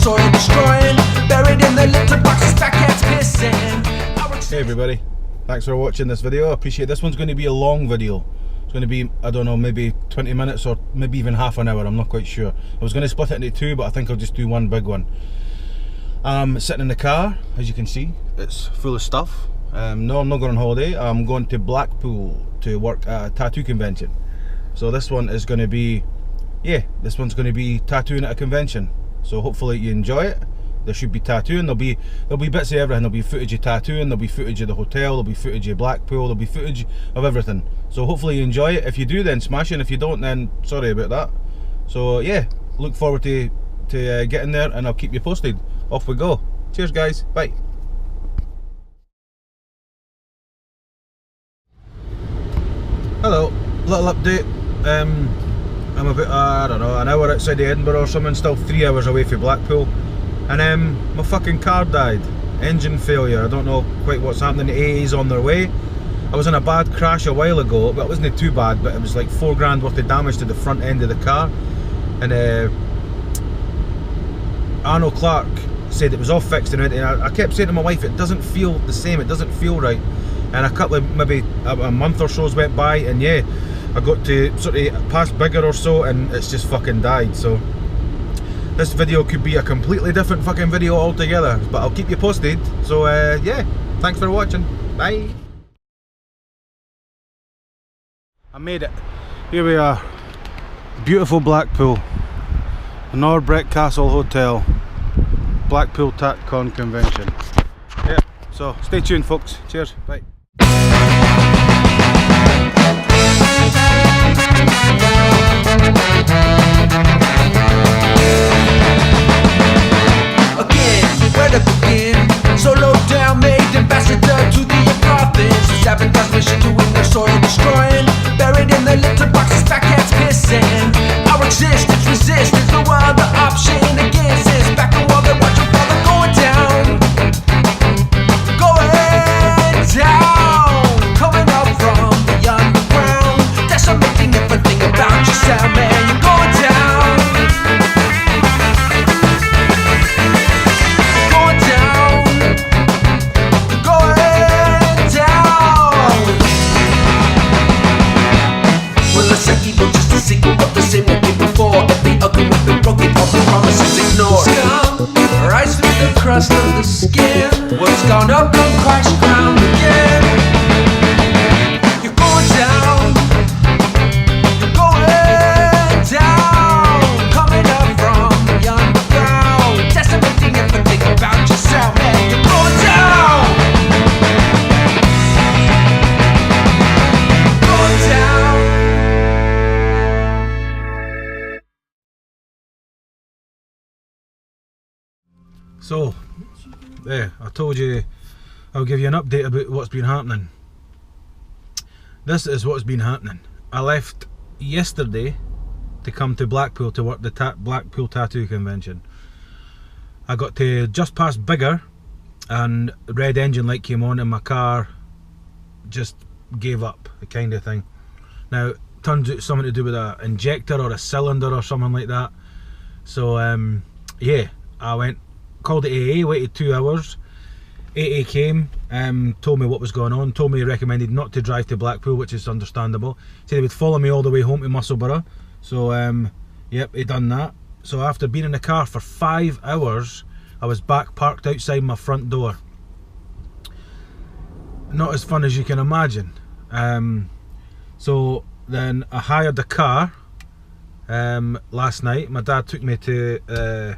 soil destroying, buried in the litter boxes, fat cats pissing. Hey everybody, thanks for watching this video. I appreciate it. This one's going to be a long video. It's going to be, I don't know, maybe 20 minutes or maybe even half an hour, I'm not quite sure. I was going to split it into two, but I think I'll just do one big one. I'm sitting in the car, as you can see, it's full of stuff. No, I'm not going on holiday. I'm going to Blackpool to work at a tattoo convention. So this one is going to be, this one's going to be tattooing at a convention. So hopefully you enjoy it. There should be tattooing, there'll be bits of everything. There'll be footage of tattooing, there'll be footage of the hotel, there'll be footage of Blackpool, there'll be footage of everything. So hopefully you enjoy it. If you do, then smash it. If you don't, then sorry about that. So yeah, look forward to getting there, and I'll keep you posted. Off we go. Cheers guys, bye. Hello, little update. I'm about, I don't know, an hour outside of Edinburgh or something, still 3 hours away from Blackpool. And my fucking car died. Engine failure, I don't know quite what's happening. AA's on their way. I was in a bad crash a while ago, but it wasn't too bad, but it was like 4 grand worth of damage to the front end of the car. And Arnold Clark said it was all fixed and everything. I kept saying to my wife, it doesn't feel the same, it doesn't feel right. And a couple of, maybe a month or so's went by, and yeah, I got to sort of past Bigger or so, and it's just fucking died. So this video could be a completely different fucking video altogether, but I'll keep you posted. So yeah, thanks for watching, bye. I made it. Here we are, beautiful Blackpool, the Norbreck Castle Hotel, Blackpool TatCon Convention. Yeah, so stay tuned folks, cheers, bye. Where to begin? So low down, made ambassador to the province. Sabotage mission to win their soil destroying, buried in the litter boxes, fat cats pissing. Our existence resist is the world, the option against is back and while they're watching for the going down. Going down, coming up from the underground, decimating everything about yourself, man. You're going down. Same like before, every argument been broken, all the promises ignored. Scum, rise through the crust of the skin. What's gone up, don't crash ground again. You're going down. You're going down. Coming up from the underground, decimating everything about yourself, man. You're going down. Going down. So, there, I told you I'll give you an update about what's been happening. This is what's been happening. I left yesterday to come to Blackpool to work the Blackpool Tattoo Convention. I got to just past Bigger, and the red engine light came on and my car just gave up, the kind of thing. Now, it turns out something to do with an injector or a cylinder or something like that. So, yeah, I went, called the AA, waited 2 hours. AA came, told me what was going on, told me he recommended not to drive to Blackpool, which is understandable. Said he would follow me all the way home to Musselburgh. So yep, he done that. So after being in the car for 5 hours, I was back parked outside my front door. Not as fun as you can imagine. So then I hired a car last night. My dad took me to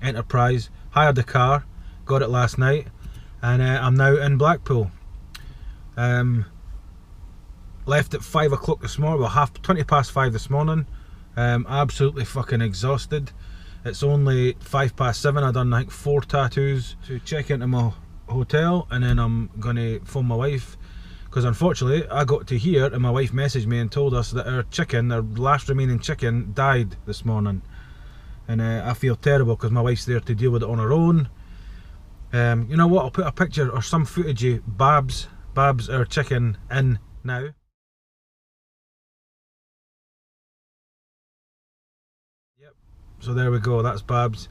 Enterprise, hired a car, got it last night, and I'm now in Blackpool. Left at 5 o'clock this morning, well 20 past 5 this morning. Absolutely fucking exhausted. It's only 5 past 7. I've done like 4 tattoos to check into my hotel, and then I'm gonna phone my wife, because unfortunately I got to hear, and my wife messaged me and told us that our last remaining chicken died this morning. And I feel terrible because my wife's there to deal with it on her own. You know what, I'll put a picture or some footage of Babs, our chicken, in now. Yep, so there we go, that's Babs.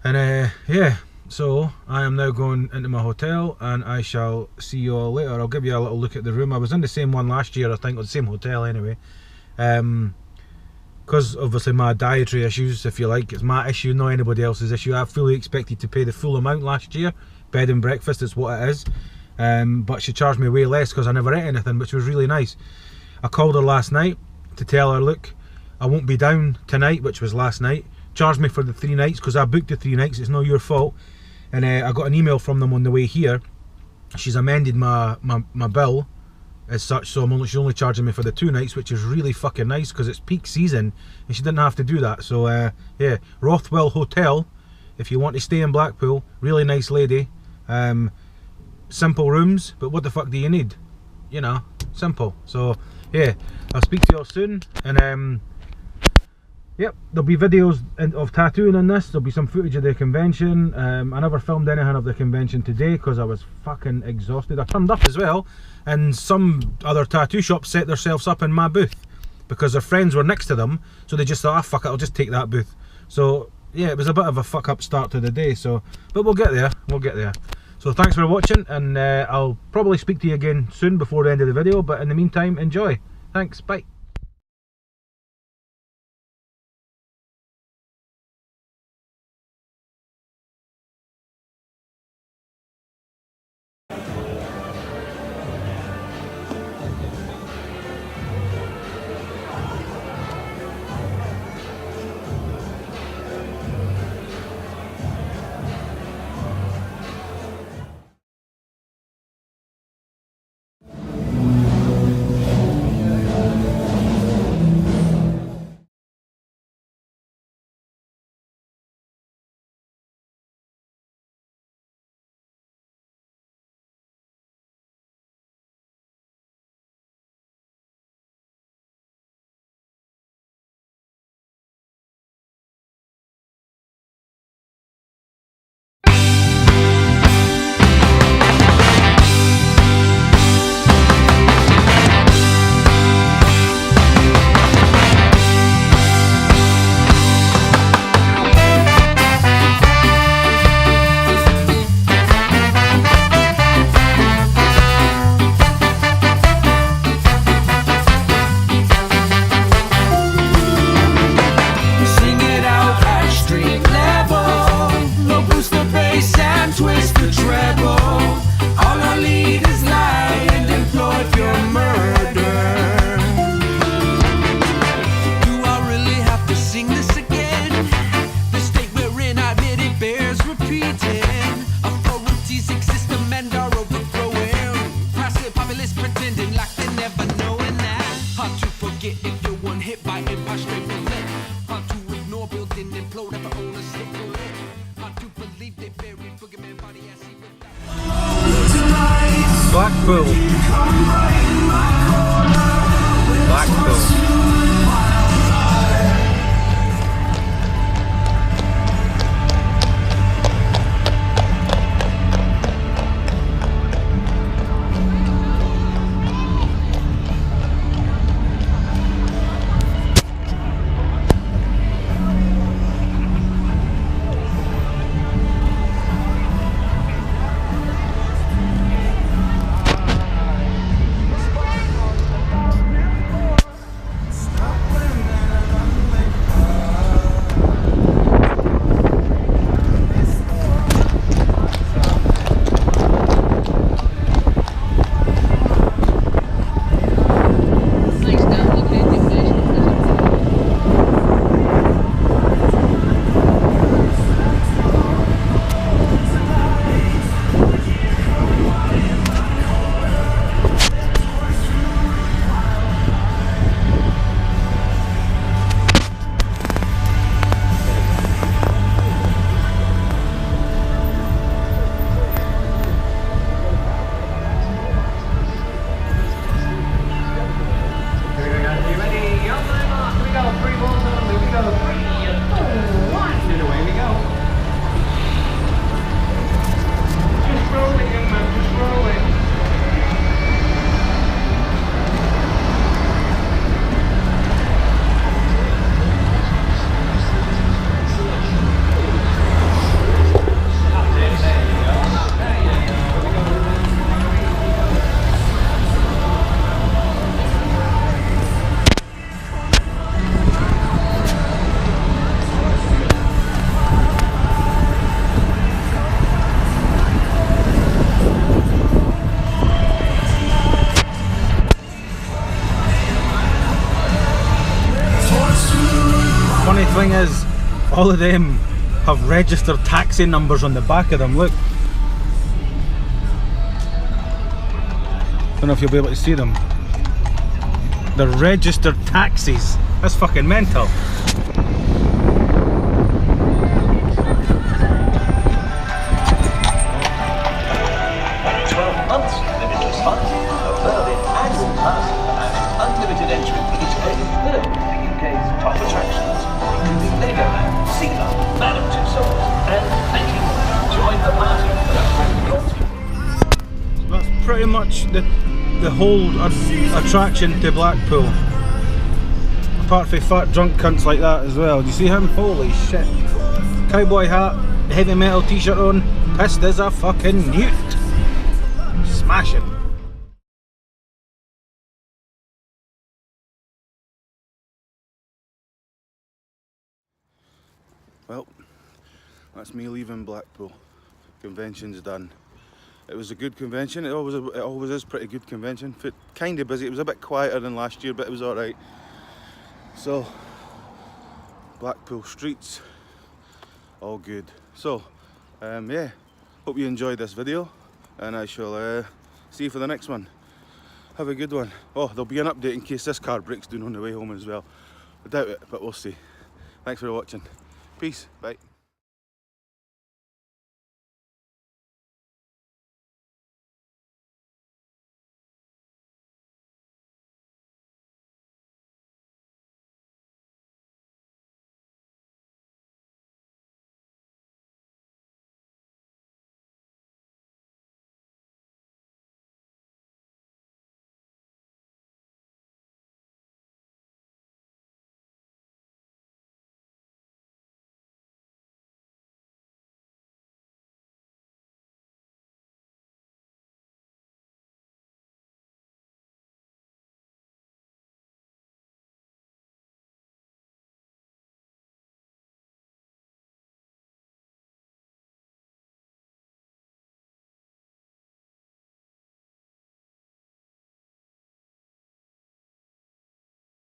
And yeah, so I am now going into my hotel, and I shall see you all later. I'll give you a little look at the room. I was in the same one last year, I think, or the same hotel anyway. Because obviously my dietary issues, if you like, it's my issue, not anybody else's issue. I fully expected to pay the full amount last year, bed and breakfast is what it is. But she charged me way less because I never ate anything, which was really nice. I called her last night to tell her, look, I won't be down tonight, which was last night. Charged me for the 3 nights because I booked the 3 nights, it's not your fault. And I got an email from them on the way here. She's amended my bill as such, so she's only charging me for the 2 nights, which is really fucking nice because it's peak season and she didn't have to do that. So yeah, Rothwell Hotel, if you want to stay in Blackpool, really nice lady. Simple rooms, but what the fuck do you need? You know, simple. So yeah, I'll speak to you all soon. And yep, there'll be videos of tattooing in this. There'll be some footage of the convention. I never filmed anything of the convention today because I was fucking exhausted. I turned up as well, and some other tattoo shops set themselves up in my booth because their friends were next to them, so they just thought, ah, fuck it, I'll just take that booth. So yeah, it was a bit of a fuck up start to the day, so, but we'll get there, we'll get there. So thanks for watching, and I'll probably speak to you again soon before the end of the video, but in the meantime, enjoy. Thanks, bye. Blackpool. Blackpool. Funny thing is, all of them have registered taxi numbers on the back of them, look. Don't know if you'll be able to see them. They're registered taxis. That's fucking mental. Unlimited entry for each day is third in the UK's top attractions, including Legoland, SEMA, Madame Tussauds, and thank you. Join the party for That's pretty much the whole attraction to Blackpool. Apart from fat drunk cunts like that as well. Do you see him? Holy shit. Cowboy hat, heavy metal t-shirt on, pissed as a fucking newt. Smash him. Well, that's me leaving Blackpool. Convention's done. It was a good convention. It always is pretty good convention. Kind of busy. It was a bit quieter than last year, but it was all right. So, Blackpool streets, all good. So, yeah. Hope you enjoyed this video, and I shall see you for the next one. Have a good one. Oh, there'll be an update in case this car breaks down on the way home as well. I doubt it, but we'll see. Thanks for watching. Peace. Bye.